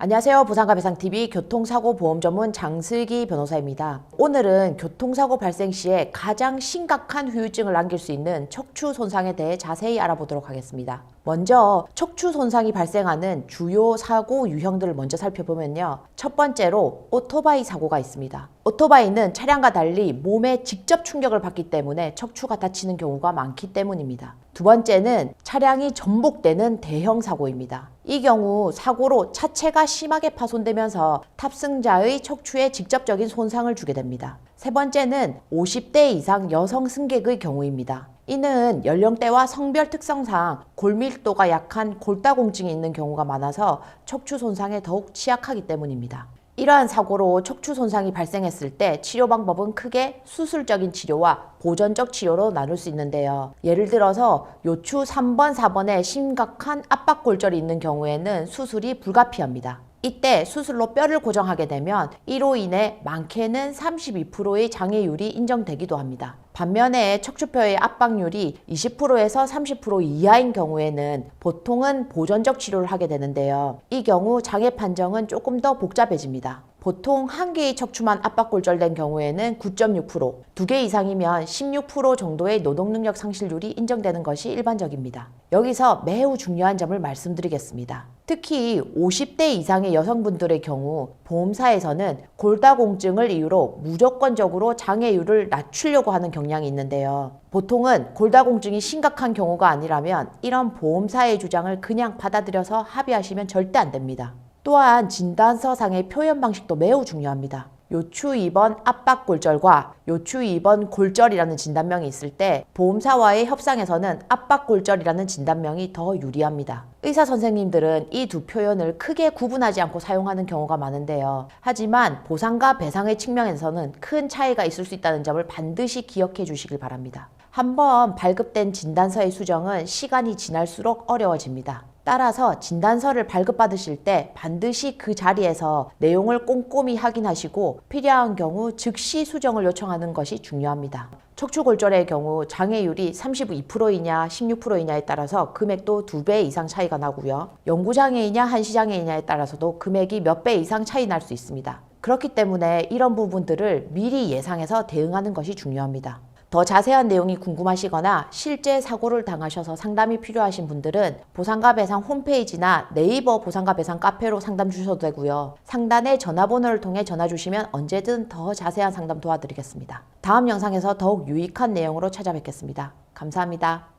안녕하세요. 부산가 배상TV 교통사고 보험 전문 장슬기 변호사입니다. 오늘은 교통사고 발생 시에 가장 심각한 후유증을 남길 수 있는 척추 손상에 대해 자세히 알아보도록 하겠습니다. 먼저 척추 손상이 발생하는 주요 사고 유형들을 먼저 살펴보면요. 첫 번째로 오토바이 사고가 있습니다. 오토바이는 차량과 달리 몸에 직접 충격을 받기 때문에 척추가 다치는 경우가 많기 때문입니다. 두 번째는 차량이 전복되는 대형 사고입니다. 이 경우 사고로 차체가 심하게 파손되면서 탑승자의 척추에 직접적인 손상을 주게 됩니다. 세 번째는 50대 이상 여성 승객의 경우입니다. 이는 연령대와 성별 특성상 골밀도가 약한 골다공증이 있는 경우가 많아서 척추 손상에 더욱 취약하기 때문입니다. 이러한 사고로 척추 손상이 발생했을 때 치료 방법은 크게 수술적인 치료와 보전적 치료로 나눌 수 있는데요. 예를 들어서 요추 3번, 4번에 심각한 압박골절이 있는 경우에는 수술이 불가피합니다. 이때 수술로 뼈를 고정하게 되면 이로 인해 많게는 32%의 장애율이 인정되기도 합니다. 반면에 척추뼈의 압박률이 20%에서 30% 이하인 경우에는 보통은 보전적 치료를 하게 되는데요. 이 경우 장애 판정은 조금 더 복잡해집니다. 보통 한 개의 척추만 압박골절된 경우에는 9.6%, 두 개 이상이면 16% 정도의 노동능력 상실률이 인정되는 것이 일반적입니다. 여기서 매우 중요한 점을 말씀드리겠습니다. 특히 50대 이상의 여성분들의 경우 보험사에서는 골다공증을 이유로 무조건적으로 장애율을 낮추려고 하는 경향이 있는데요. 보통은 골다공증이 심각한 경우가 아니라면 이런 보험사의 주장을 그냥 받아들여서 합의하시면 절대 안 됩니다. 또한 진단서상의 표현 방식도 매우 중요합니다. 요추 2번 압박골절과 요추 2번 골절이라는 진단명이 있을 때 보험사와의 협상에서는 압박골절이라는 진단명이 더 유리합니다. 의사 선생님들은 이 두 표현을 크게 구분하지 않고 사용하는 경우가 많은데요. 하지만 보상과 배상의 측면에서는 큰 차이가 있을 수 있다는 점을 반드시 기억해 주시길 바랍니다. 한번 발급된 진단서의 수정은 시간이 지날수록 어려워집니다. 따라서 진단서를 발급받으실 때 반드시 그 자리에서 내용을 꼼꼼히 확인하시고 필요한 경우 즉시 수정을 요청하는 것이 중요합니다. 척추골절의 경우 장애율이 32%이냐 16%이냐에 따라서 금액도 2배 이상 차이가 나고요. 영구장애이냐 한시장애이냐에 따라서도 금액이 몇 배 이상 차이 날 수 있습니다. 그렇기 때문에 이런 부분들을 미리 예상해서 대응하는 것이 중요합니다. 더 자세한 내용이 궁금하시거나 실제 사고를 당하셔서 상담이 필요하신 분들은 보상가 배상 홈페이지나 네이버 보상가 배상 카페로 상담 주셔도 되고요. 상단의 전화번호를 통해 전화 주시면 언제든 더 자세한 상담 도와드리겠습니다. 다음 영상에서 더욱 유익한 내용으로 찾아뵙겠습니다. 감사합니다.